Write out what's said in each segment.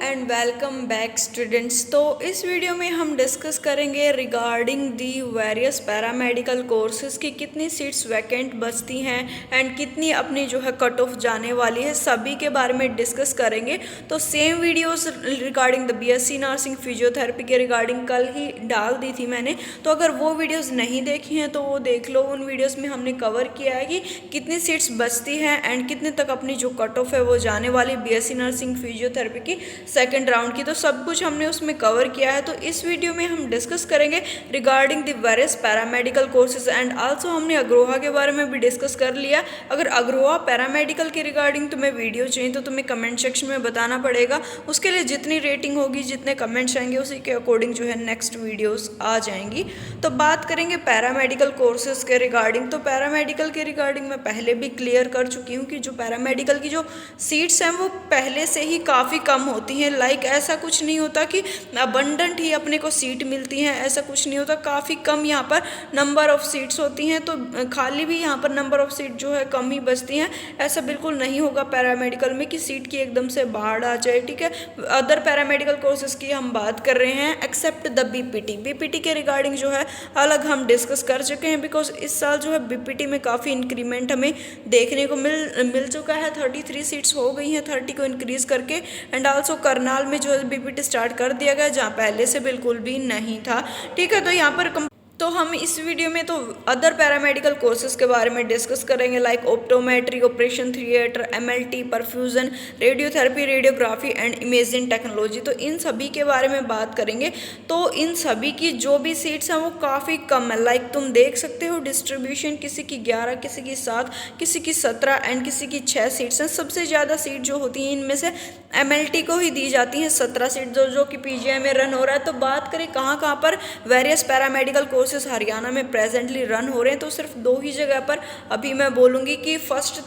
And welcome back students. तो इस video में हम डिस्कस करेंगे regarding the various paramedical courses की कितनी सीट्स वैकेंट बचती हैं एंड कितनी अपनी जो है कट ऑफ जाने वाली है, सभी के बारे में डिस्कस करेंगे। तो same videos regarding the BSc nursing physiotherapy के रिगार्डिंग कल ही डाल दी थी मैंने, तो अगर वो वीडियोज़ नहीं देखी हैं तो वो देख लो। उन वीडियोज़ में हमने कवर किया है कि कितनी सीट्स बचती हैं एंड कितने तक अपनी जो कट ऑफ है वो जाने वाली बीएससी नर्सिंग फिजियोथेरेपी की सेकंड राउंड की, तो सब कुछ हमने उसमें कवर किया है। तो इस वीडियो में हम डिस्कस करेंगे regarding the various paramedical courses and also हमने अग्रोहा के बारे में भी डिस्कस कर लिया। अगर अग्रोहा पैरामेडिकल के रिगार्डिंग तुम्हें वीडियो चाहिए तो तुम्हें कमेंट सेक्शन में बताना पड़ेगा। उसके लिए जितनी रेटिंग होगी, जितने कमेंट्स आएंगे, उसी के अकॉर्डिंग जो है नेक्स्ट वीडियोस आ जाएंगी। तो बात करेंगे पैरामेडिकल कोर्सेज के रिगार्डिंग। तो पैरामेडिकल के रिगार्डिंग मैं पहले भी क्लियर कर चुकी हूँ कि जो पैरामेडिकल की जो सीट्स हैं वो पहले से ही काफ़ी कम होती हैं। लाइक ऐसा कुछ नहीं होता कि अबंडेंट ही अपने को सीट मिलती हैं, ऐसा कुछ नहीं होता। काफ़ी कम यहाँ पर नंबर ऑफ़ सीट्स होती हैं, तो खाली भी यहाँ पर नंबर ऑफ़ सीट जो है कम ही बचती हैं। ऐसा बिल्कुल नहीं होगा पैरामेडिकल में कि सीट की एकदम से बाढ़ आ जाए, ठीक है। अदर पैरामेडिकल कोर्सेज की हम बात कर रहे हैं एक्सेप्ट द बीपीटी के रिगार्डिंग जो है अलग हम डिस्कस कर चुके हैं, बिकॉज इस साल जो है बीपीटी में काफ़ी इंक्रीमेंट हमें देखने को मिल चुका है। 33 सीट्स हो गई हैं 30 को इंक्रीज़ करके। एंड आल्सो करनाल में जो है बीपीटी स्टार्ट कर दिया गया, जहाँ पहले से बिल्कुल भी नहीं था, ठीक है। तो यहाँ पर तो हम इस वीडियो में तो अदर पैरामेडिकल कोर्सेज के बारे में डिस्कस करेंगे, like optometry, operation theatre, MLT, perfusion, radiotherapy, radiography and imaging technology. तो इन सभी के बारे में बात करेंगे। तो इन सभी की जो भी सीट्स हैं वो काफ़ी कम है। लाइक तुम देख सकते हो डिस्ट्रीब्यूशन, किसी की 11, किसी की 7, किसी की 17 एंड किसी की 6 सीट्स हैं। सबसे ज़्यादा सीट जो होती हैं इनमें से एमएलटी को ही दी जाती हैं, 17 सीट जो कि पीजीआई में रन हो रहा है। तो बात करें कहाँ कहाँ पर वेरियस पैरामेडिकल कोर्सेज हरियाणा में प्रेजेंटली रन हो रहे हैं, तो सिर्फ 2 ही जगह पर अभी मैं बोलूँगी कि फर्स्ट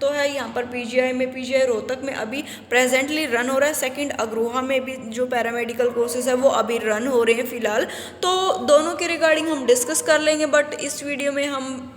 तो है यहाँ पर पीजीआई में, पीजीआई रोहतक में अभी प्रेजेंटली रन हो रहा है। सेकंड अग्रोहा में भी जो पैरामेडिकल कोर्सेज है वो अभी रन हो रहे हैं फ़िलहाल। तो दोनों के रिगार्डिंग हम डिस्कस कर लेंगे, बट इस वीडियो में हम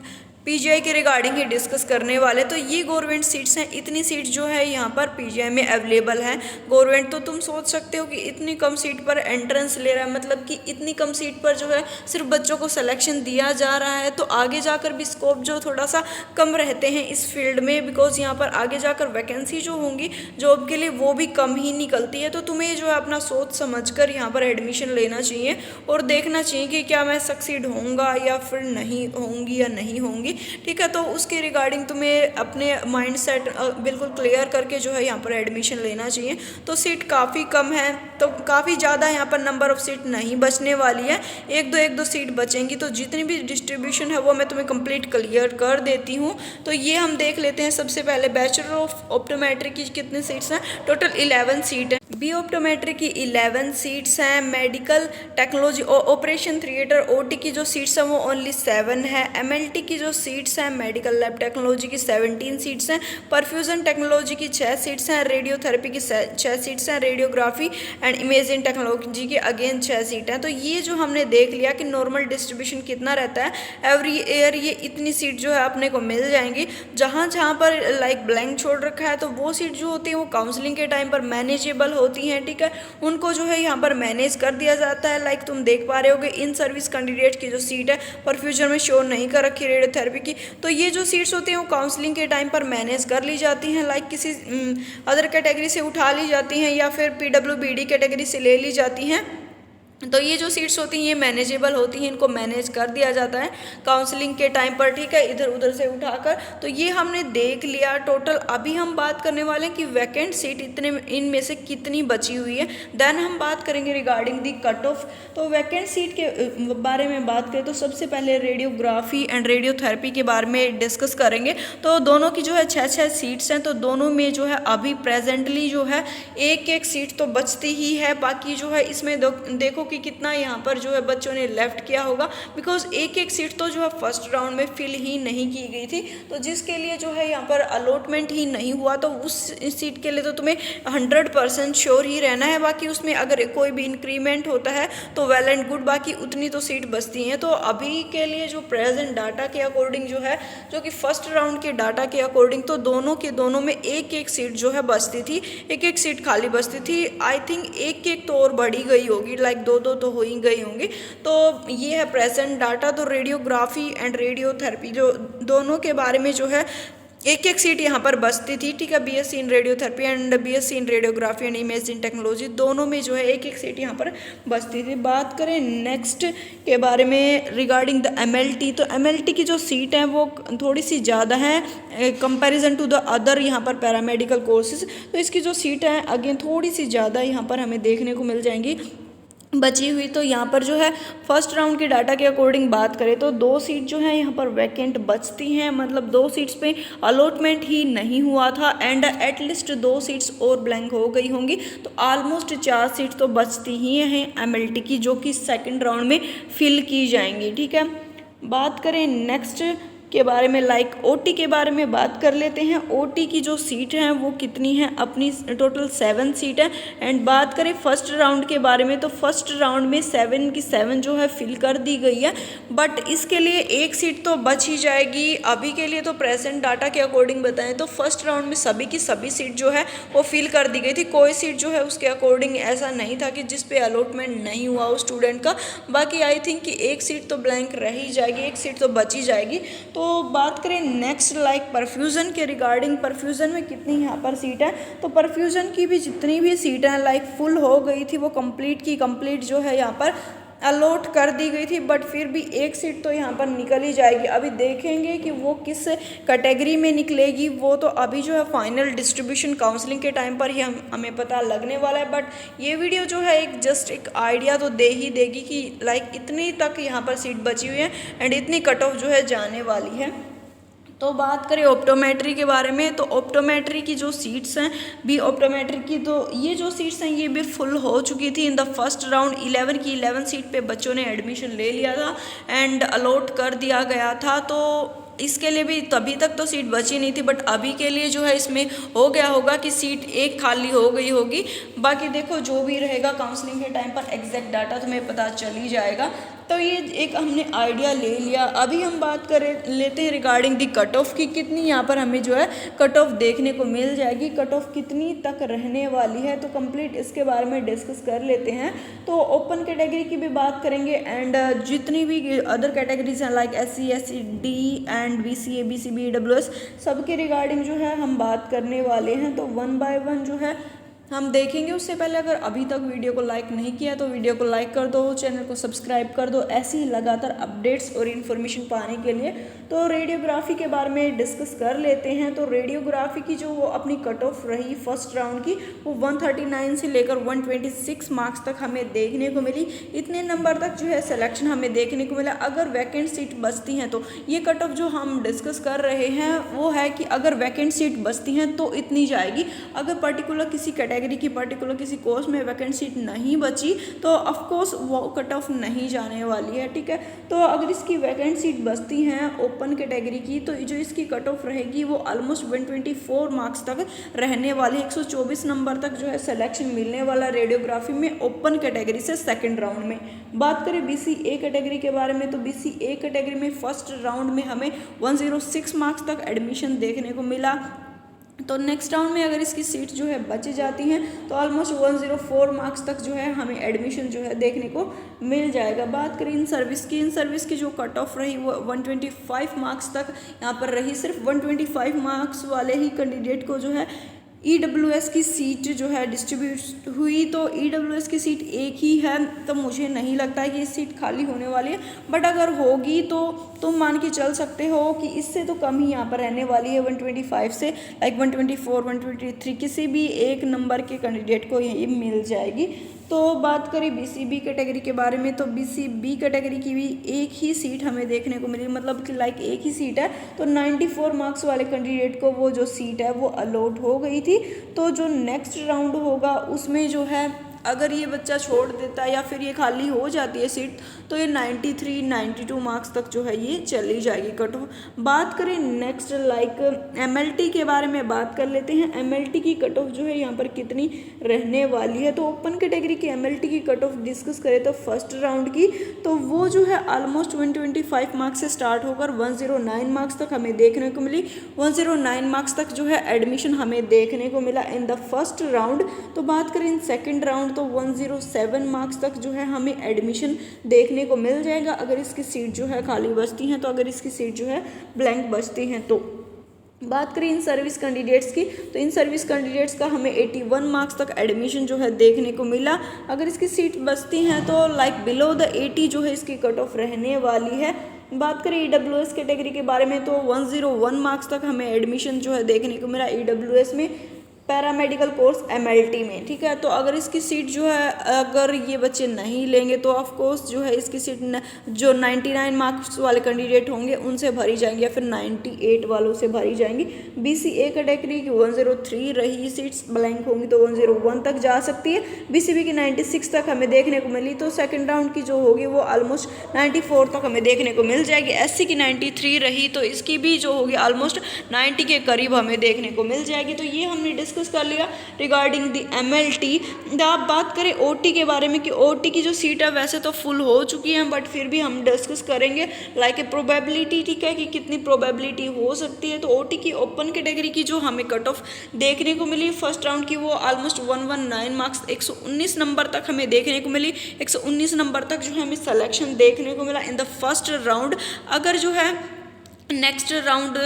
पीजीआई के रिगार्डिंग ही डिस्कस करने वाले। तो ये गवर्नमेंट सीट्स हैं, इतनी सीट जो है यहाँ पर पीजीआई में अवेलेबल है गवर्नमेंट। तो तुम सोच सकते हो कि इतनी कम सीट पर एंट्रेंस ले रहा है, मतलब कि इतनी कम सीट पर जो है सिर्फ बच्चों को सिलेक्शन दिया जा रहा है। तो आगे जाकर भी स्कोप जो थोड़ा सा कम रहते हैं इस फील्ड में, बिकॉज यहाँ पर आगे जाकर वैकेंसी जो होंगी जॉब के लिए वो भी कम ही निकलती है। तो तुम्हें जो है अपना सोच समझ कर यहाँ पर एडमिशन लेना चाहिए और देखना चाहिए कि क्या मैं सक्सीड होऊंगा या फिर नहीं होंगी या नहीं होंगी, ठीक है। तो उसके रिगार्डिंग तुम्हें अपने माइंड सेट बिल्कुल क्लियर करके जो है यहाँ पर एडमिशन लेना चाहिए। तो सीट काफ़ी कम है, तो काफ़ी ज़्यादा यहाँ पर नंबर ऑफ़ सीट नहीं बचने वाली है, एक दो सीट बचेंगी। तो जितनी भी डिस्ट्रीब्यूशन है वो मैं तुम्हें कंप्लीट क्लियर कर देती हूँ। तो ये हम देख लेते हैं। सबसे पहले बैचलर ऑफ ऑप्टोमेट्री की कितने सीट्स हैं, टोटल 11 सीट है। बी ऑप्टोमेट्री की 11 सीट्स हैं। Medical technology operation theatre OT की जो सीट्स हैं वो ओनली 7 है। एमएलटी की जो सीट्स हैं, मेडिकल लैब टेक्नोलॉजी की 17 सीट्स हैं। परफ्यूजन टेक्नोलॉजी की 6 सीट्स हैं। रेडियोथेरेपी की 6 सीट्स हैं। रेडियोग्राफी एंड इमेजिंग टेक्नोलॉजी की अगेन 6 सीट हैं। तो ये जो हमने देख लिया कि नॉर्मल डिस्ट्रीब्यूशन कितना रहता है एवरी ईयर, ये इतनी सीट जो है अपने को मिल जाएंगी। जहाँ जहाँ पर लाइक ब्लैंक छोड़ रखा है तो वो सीट जो होती है वो काउंसलिंग के टाइम पर मैनेजेबल होती हैं, ठीक है। उनको जो है यहाँ पर मैनेज कर दिया जाता है। लाइक तुम देख पा रहे होगे इन सर्विस कैंडिडेट की जो सीट है परफ्यूजन में शो नहीं कर रखी रेडियोथेरेपी की, तो ये जो सीट्स होती हैं वो काउंसलिंग के टाइम पर मैनेज कर ली जाती हैं। लाइक किसी अदर कैटेगरी से उठा ली जाती हैं या फिर पीडब्ल्यूबीडी कैटेगरी से ले ली जाती हैं। तो ये जो सीट्स होती हैं ये मैनेजेबल होती हैं, इनको मैनेज कर दिया जाता है काउंसलिंग के टाइम पर, ठीक है, इधर उधर से उठाकर। तो ये हमने देख लिया टोटल। अभी हम बात करने वाले हैं कि वैकेंट सीट इतने इनमें से कितनी बची हुई है। देन हम बात करेंगे रिगार्डिंग दी कट ऑफ। तो वैकेंट सीट के बारे में बात करें तो सबसे पहले रेडियोग्राफी एंड रेडियोथेरेपी के बारे में डिस्कस करेंगे। तो दोनों की जो है 6 सीट्स हैं। तो दोनों में जो है अभी प्रेजेंटली जो है एक सीट तो बचती ही है। बाकी जो है इसमें देखो कि कितना यहाँ पर जो है बच्चों ने लेफ्ट किया होगा, बिकॉज एक एक सीट तो जो है फर्स्ट राउंड में फिल ही नहीं की गई थी। तो जिसके लिए जो है यहाँ पर अलॉटमेंट ही नहीं हुआ, तो उस सीट के लिए तो तुम्हें 100% श्योर ही रहना है। बाकी उसमें अगर कोई भी इंक्रीमेंट होता है तो वेल एंड गुड, बाकी उतनी तो सीट बचती हैं। तो अभी के लिए जो प्रेजेंट डाटा के अकॉर्डिंग जो है, जो कि फर्स्ट राउंड के डाटा के अकॉर्डिंग, तो दोनों में एक एक सीट जो है बचती थी, एक एक सीट खाली बचती थी। आई थिंक एक एक तो और बढ़ी गई होगी, लाइक दो तो हो ही गई होंगी। तो ये है प्रेजेंट डाटा। तो रेडियोग्राफी एंड रेडियोथेरेपी जो दोनों के बारे में जो है एक एक सीट यहाँ पर बचती थी, ठीक है। BSc in radiotherapy and BSc in radiography and imaging technology, दोनों में जो है एक एक सीट यहाँ पर बचती थी। बात करें नेक्स्ट के बारे में रिगार्डिंग द एमएलटी, तो एमएलटी की जो सीट है वो थोड़ी सी ज़्यादा है कंपैरिजन टू द अदर यहाँ पर पैरामेडिकल कोर्सेज। तो इसकी जो सीट है अगेन थोड़ी सी ज़्यादा यहाँ पर हमें देखने को मिल जाएंगी बची हुई। तो यहाँ पर जो है फर्स्ट राउंड के डाटा के अकॉर्डिंग बात करें तो 2 सीट जो है यहाँ पर वैकेंट बचती हैं, मतलब 2 सीट्स पे अलॉटमेंट ही नहीं हुआ था एंड एटलीस्ट 2 सीट्स और ब्लैंक हो गई होंगी। तो ऑलमोस्ट 4 सीट तो बचती ही हैं एमएलटी की, जो कि सेकंड राउंड में फिल की जाएंगी, ठीक है। बात करें नेक्स्ट के बारे में, लाइक ओटी के बारे में बात कर लेते हैं। ओटी की जो सीट हैं वो कितनी है, अपनी टोटल 7 सीट है। एंड बात करें फर्स्ट राउंड के बारे में, तो फर्स्ट राउंड में 7 की 7 जो है फिल कर दी गई है, बट इसके लिए एक सीट तो बच ही जाएगी। अभी के लिए तो प्रेजेंट डाटा के अकॉर्डिंग बताएं तो फर्स्ट राउंड में सभी की सभी सीट जो है वो फिल कर दी गई थी। कोई सीट जो है उसके अकॉर्डिंग ऐसा नहीं था कि जिस पे अलॉटमेंट नहीं हुआ उस स्टूडेंट का। बाकी आई थिंक कि एक सीट तो ब्लैंक रह ही जाएगी, एक सीट तो बच ही जाएगी। तो बात करें नेक्स्ट लाइक परफ्यूज़न के रिगार्डिंग, परफ्यूज़न में कितनी यहाँ पर सीट है, तो परफ्यूज़न की भी जितनी भी सीट हैं लाइक फुल हो गई थी, वो कंप्लीट जो है यहाँ पर अलॉट कर दी गई थी, बट फिर भी एक सीट तो यहाँ पर निकल ही जाएगी। अभी देखेंगे कि वो किस कैटेगरी में निकलेगी, वो तो अभी जो है फाइनल डिस्ट्रीब्यूशन काउंसलिंग के टाइम पर ही हमें पता लगने वाला है। बट ये वीडियो जो है एक आइडिया तो दे ही देगी कि लाइक इतनी तक यहाँ पर सीट बची हुई है एंड इतनी कट ऑफ जो है जाने वाली है। तो बात करें ऑप्टोमेट्री के बारे में, तो ऑप्टोमेट्री की जो सीट्स हैं भी ऑप्टोमेट्री की, तो ये जो सीट्स हैं ये भी फुल हो चुकी थी in the first round. 11 seat पे बच्चों ने एडमिशन ले लिया था एंड अलॉट कर दिया गया था। तो इसके लिए भी तभी तक तो सीट बची नहीं थी, बट अभी के लिए जो है इसमें हो गया होगा कि सीट एक खाली हो गई होगी। बाकी देखो जो भी रहेगा काउंसलिंग के टाइम पर एग्जैक्ट डाटा तुम्हें पता चल ही जाएगा। तो ये एक हमने आइडिया ले लिया। अभी हम बात करें लेते हैं रिगार्डिंग दी कट ऑफ की, कितनी यहाँ पर हमें जो है कट ऑफ देखने को मिल जाएगी, कट ऑफ कितनी तक रहने वाली है, तो कंप्लीट इसके बारे में डिस्कस कर लेते हैं। तो ओपन कैटेगरी की भी बात करेंगे एंड जितनी भी अदर कैटेगरीज हैं like SC SC D and BCA BCB EWS सबके रिगार्डिंग जो है हम बात करने वाले हैं। तो 1 बाय 1 जो है हम देखेंगे। उससे पहले अगर अभी तक वीडियो को लाइक नहीं किया तो वीडियो को लाइक कर दो, चैनल को सब्सक्राइब कर दो ऐसी ही लगातार अपडेट्स और इन्फॉर्मेशन पाने के लिए। तो रेडियोग्राफी के बारे में डिस्कस कर लेते हैं। तो रेडियोग्राफी की जो वो अपनी कट ऑफ रही फर्स्ट राउंड की, वो 139 से लेकर 126 मार्क्स तक हमें देखने को मिली। इतने नंबर तक जो है सिलेक्शन हमें देखने को मिला। अगर वैकेंट सीट बचती हैं तो ये कट ऑफ जो हम डिस्कस कर रहे हैं वो है कि अगर वैकेंट सीट बचती हैं तो इतनी जाएगी। अगर पर्टिकुलर किसी कैटेगरी की पर्टिकुलर किसी कोर्स में वैकेंट सीट नहीं बची तो ऑफकोर्स वो कट ऑफ नहीं जाने वाली है, ठीक है। तो अगर इसकी वैकेंट सीट बचती हैं ओपन कैटेगरी की तो जो इसकी कट ऑफ रहेगी वो ऑलमोस्ट 124 मार्क्स तक रहने वाली। 124 नंबर तक जो है सिलेक्शन मिलने वाला रेडियोग्राफी में ओपन कैटेगरी से सेकेंड राउंड में। बात करें BCA कैटेगरी के बारे में, तो BCA कैटेगरी में फर्स्ट राउंड में हमें 106 मार्क्स तक एडमिशन देखने को मिला। तो नेक्स्ट राउंड में अगर इसकी सीट जो है बच जाती हैं तो ऑलमोस्ट 104 मार्क्स तक जो है हमें एडमिशन जो है देखने को मिल जाएगा। बात करें इन सर्विस की जो कट ऑफ रही वो 125 मार्क्स तक यहाँ पर रही। सिर्फ 125 मार्क्स वाले ही कैंडिडेट को जो है EWS की सीट जो है डिस्ट्रीब्यूट हुई। तो EWS की सीट एक ही है, तो मुझे नहीं लगता है कि इस सीट खाली होने वाली है, बट अगर होगी तो तुम मान के चल सकते हो कि इससे तो कम ही यहाँ पर रहने वाली है 125 से, लाइक 124 123 किसी भी एक नंबर के कैंडिडेट को ये मिल जाएगी। तो बात करें BCB कैटेगरी के बारे में, तो BCB कैटेगरी की भी एक ही सीट हमें देखने को मिली, मतलब कि लाइक एक ही सीट है। तो 94 मार्क्स वाले कैंडिडेट को वो जो सीट है वो अलॉट हो गई थी। तो जो नेक्स्ट राउंड होगा उसमें जो है अगर ये बच्चा छोड़ देता है या फिर ये खाली हो जाती है सीट तो ये 93 92 मार्क्स तक जो है ये चली जाएगी कट ऑफ। बात करें नेक्स्ट लाइक एमएलटी के बारे में बात कर लेते हैं। एमएलटी की कट ऑफ जो है यहाँ पर कितनी रहने वाली है, तो ओपन कैटेगरी की एमएलटी की कट ऑफ डिस्कस करें तो फर्स्ट राउंड की तो वो जो है ऑलमोस्ट 125 मार्क्स से स्टार्ट होकर 109 मार्क्स तक हमें देखने को मिली। 109 मार्क्स तक जो है एडमिशन हमें देखने को मिला इन द फर्स्ट राउंड। तो बात करें इन सेकेंड राउंड तो 107 मार्क्स तक जो है हमें एडमिशन देखने को मिल जाएगा अगर इसकी सीट जो है खाली बचती हैं, तो अगर इसकी सीट जो है ब्लैंक बचती हैं तो। बात करें इन सर्विस कैंडिडेट्स की तो इन सर्विस कैंडिडेट्स का हमें 81 मार्क्स तक एडमिशन जो है देखने को मिला। अगर इसकी सीट बचती हैं तो लाइक बिलो द 80 जो है इसकी कट ऑफ रहने वाली है। बात करें ईडब्ल्यूएस कैटेगरी के बारे में तो 101 मार्क्स तक हमें एडमिशन जो है देखने को मिला ईडब्ल्यूएस में, पैरामेडिकल कोर्स एमएलटी में, ठीक है। तो अगर इसकी सीट जो है अगर ये बच्चे नहीं लेंगे तो ऑफ कोर्स जो है इसकी सीट जो 99 मार्क्स वाले कैंडिडेट होंगे उनसे भरी जाएंगी या फिर 98 वालों से भरी जाएंगी। बीसीए कैटेगरी की 103 रही सीट्स, ब्लैंक होंगी तो 101 तक जा सकती है। बीसीबी की 96 तक हमें देखने को मिली, तो सेकेंड राउंड की जो होगी वो ऑलमोस्ट 94 तक हमें देखने को मिल जाएगी। एससी की 93 रही तो इसकी भी जो होगी ऑलमोस्ट 90 के करीब हमें देखने को मिल जाएगी। तो ये हमने डिस्कस कर लिया रिगार्डिंग द एमएलटी। अब बात करें ओटी के बारे में कि ओटी की जो सीट है वैसे तो फुल हो चुकी है बट फिर भी हम डिस्कस करेंगे लाइक ए प्रोबेबिलिटी, ठीक है, कि कितनी प्रोबेबिलिटी हो सकती है। तो ओटी की ओपन कैटेगरी की जो हमें कट ऑफ देखने को मिली फर्स्ट राउंड की वो ऑलमोस्ट 119 मार्क्स 119 नंबर तक हमें देखने को मिली। 119 नंबर तक जो है हमें सिलेक्शन देखने को मिला इन द फर्स्ट राउंड। अगर जो है नेक्स्ट राउंड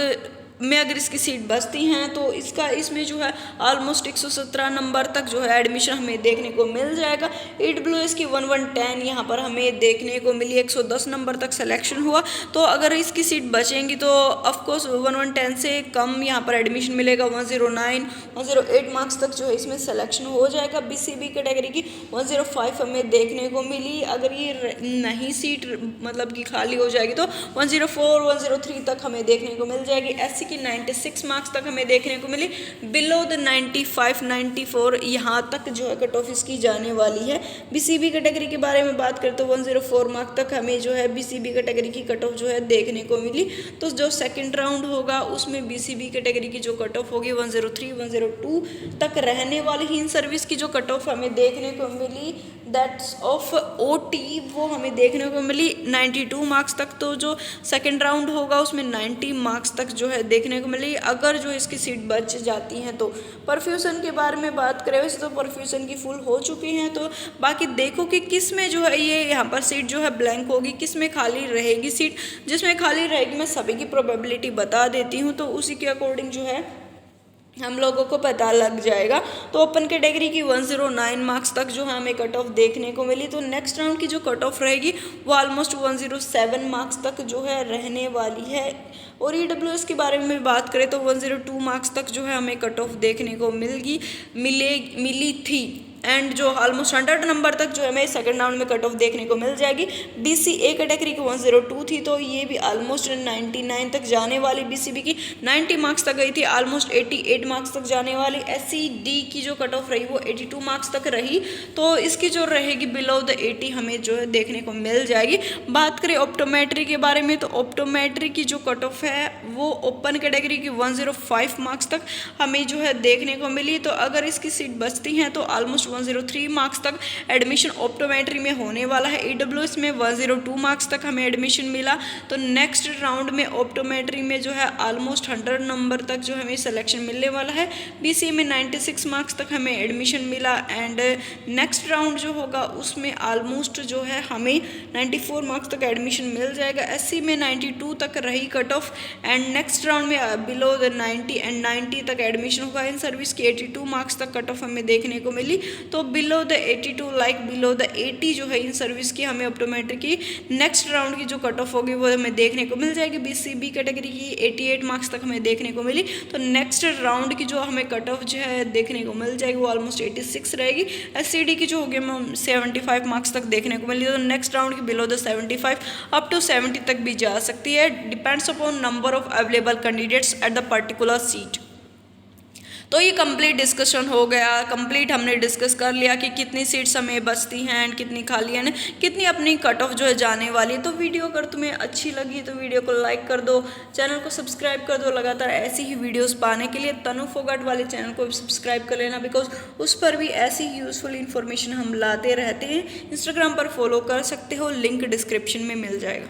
में अगर इसकी सीट बचती हैं तो इसमें जो है ऑलमोस्ट 117 नंबर तक जो है एडमिशन हमें देखने को मिल जाएगा। ईडब्ल्यूएस की 1110 यहाँ पर हमें देखने को मिली, 110 नंबर तक सिलेक्शन हुआ। तो अगर इसकी सीट बचेंगी तो ऑफकोर्स 1110 से कम यहाँ पर एडमिशन मिलेगा, 109 108 मार्क्स तक जो है इसमें सिलेक्शन हो जाएगा। बीसीबी कैटेगरी की 105 हमें देखने को मिली। अगर ये नहीं सीट मतलब कि खाली हो जाएगी तो 104 103 तक हमें देखने को मिल जाएगी। एससी की 96 मार्क्स तक हमें देखने को मिली। बिलो द 95 94 यहाँ तक जो है कट ऑफ इसकी जाने वाली है। बीसीबी कैटेगरी के बारे में बात करें तो 104 मार्क्स तक हमें जो है बीसीबी कैटेगरी की कट ऑफ जो है देखने को मिली। तो जो सेकंड राउंड होगा उसमें बीसीबी कैटेगरी की जो कट ऑफ होगी 103 102 तक रहने वाली ही। इन सर्विस की जो कट ऑफ हमें देखने को मिली दैट्स ऑफ ओटी वो हमें देखने को मिली 92 मार्क्स तक। तो जो सेकंड राउंड होगा उसमें 90 मार्क्स तक जो है देखने को मिली अगर जो इसकी सीट बच जाती हैं तो। परफ्यूजन के बारे में बात करें वैसे तो परफ्यूजन की फुल हो चुकी हैं, तो बाकी देखो कि किस में जो है ये यहाँ पर सीट जो है ब्लैंक होगी, किस में खाली रहेगी सीट। जिसमें खाली रहेगी मैं सभी की प्रोबेबिलिटी बता देती हूँ तो उसी के अकॉर्डिंग जो है हम लोगों को पता लग जाएगा। तो ओपन कैटेगरी की 109 मार्क्स तक जो है हमें कट ऑफ देखने को मिली। तो नेक्स्ट राउंड की जो कट ऑफ रहेगी वो ऑलमोस्ट 107 मार्क्स तक जो है रहने वाली है। और ईडब्ल्यूएस के बारे में बात करें तो 102 मार्क्स तक जो है हमें कट ऑफ देखने को मिली थी। एंड जो ऑलमोस्ट 100 नंबर तक जो है हमें सेकंड राउंड में कट ऑफ देखने को मिल जाएगी। बीसीए कैटेगरी की 102 थी तो ये भी ऑलमोस्ट 99 तक जाने वाली। बीसीबी की 90 मार्क्स तक गई थी, ऑलमोस्ट 88 मार्क्स तक जाने वाली। एससीडी की जो कट ऑफ रही वो 82 मार्क्स तक रही, तो इसकी जो रहेगी बिलो द 80 हमें जो है देखने को मिल जाएगी। बात करें ऑप्टोमेट्री के बारे में तो ऑप्टोमेट्री की जो कट ऑफ है वो ओपन कैटेगरी की 105 मार्क्स तक हमें जो है देखने को मिली। तो अगर इसकी सीट बचती हैं तो ऑलमोस्ट 103 मार्क्स तक एडमिशन ऑप्टोमेट्री में होने वाला है। ईडब्ल्यूएस में 102 मार्क्स तक हमें एडमिशन मिला। तो नेक्स्ट राउंड में ऑप्टोमेट्री में जो है ऑलमोस्ट 100 नंबर तक जो हमें सिलेक्शन मिलने वाला है। बीसीए में 96 मार्क्स तक हमें एडमिशन मिला। एंड नेक्स्ट राउंड जो होगा उसमें ऑलमोस्ट जो है हमें 94 मार्क्स तक एडमिशन मिल जाएगा। एससी में 92 तक रही cut off. And next round में बिलो द 90 एंड 90 तक एडमिशन होगा। इन सर्विस की 82 मार्क्स तक कट ऑफ हमें देखने को मिली। तो below the 82 like below the 80 जो है इन सर्विस की हमें ऑप्टोमेट्री की नेक्स्ट राउंड की जो कट ऑफ होगी वो हमें देखने को मिल जाएगी। बीसीबी कैटेगरी की 88 मार्क्स तक हमें देखने को मिली। तो नेक्स्ट राउंड की जो हमें कट ऑफ जो है देखने को मिल जाएगी वो ऑलमोस्ट 86 रहेगी। एससीडी की जो होगी हमें 75 मार्क्स तक देखने को मिली। तो नेक्स्ट राउंड की बिलो द 75 अप टू 70 तक भी जा सकती है, depends upon number of available candidates at the particular seat. तो ये कंप्लीट डिस्कशन हो गया, कंप्लीट हमने डिस्कस कर लिया कि कितनी सीट्स हमें बचती हैं एंड कितनी खाली है, कितनी अपनी कट ऑफ जो है जाने वाली। तो वीडियो अगर तुम्हें अच्छी लगी तो वीडियो को लाइक कर दो, चैनल को सब्सक्राइब कर दो लगातार ऐसी ही वीडियोस पाने के लिए। तनु फोगाट वाले चैनल को भी सब्सक्राइब कर लेना, बिकॉज उस पर भी ऐसी ही यूजफुल इन्फॉर्मेशन हम लाते रहते हैं। इंस्टाग्राम पर फॉलो कर सकते हो, लिंक डिस्क्रिप्शन में मिल जाएगा।